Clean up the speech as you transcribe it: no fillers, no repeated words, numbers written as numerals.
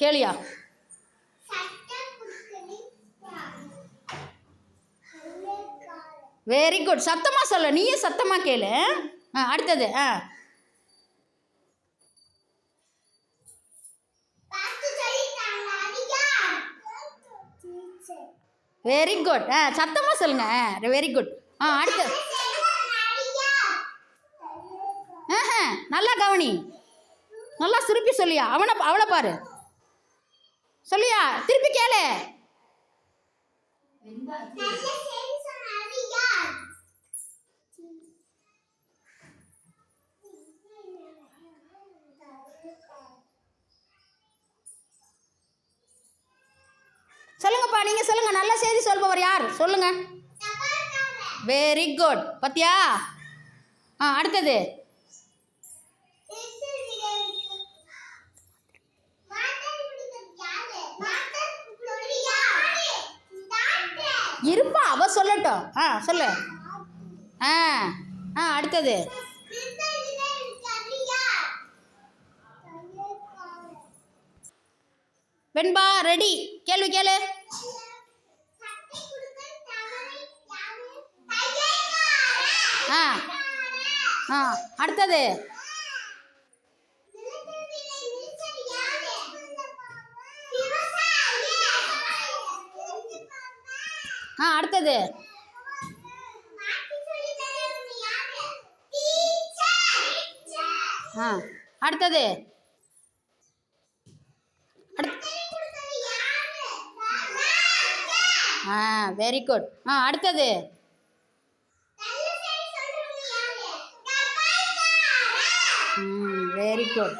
கேளியா? Very good. சத்தமாக சொல்ல, நீயே சத்தமாக கேளு. அடுத்தது. Very good. சத்தமாக சொல்லுங்க. Very good. அடுத்தது. நல்லா கவனி, நல்லா சுருப்பி சொல்லியா. அவளை பாரு. சொல்லியா, திருப்பி கேளு. சொல்லுங்கப்பா, நீங்க சொல்லுங்க. நல்ல செய்தி சொல்பவர் யார்? சொல்லுங்க. Very good. பத்தியா? அடுத்தது. இருப்பா, அவ சொல்லட்டும். சொல்லு. அடுத்தது. வெண்பா ரெடி. கேள்வி கேளு. அடுத்தது. அடுத்தது. அடுத்தது. Very good. அடுத்தது. Very good.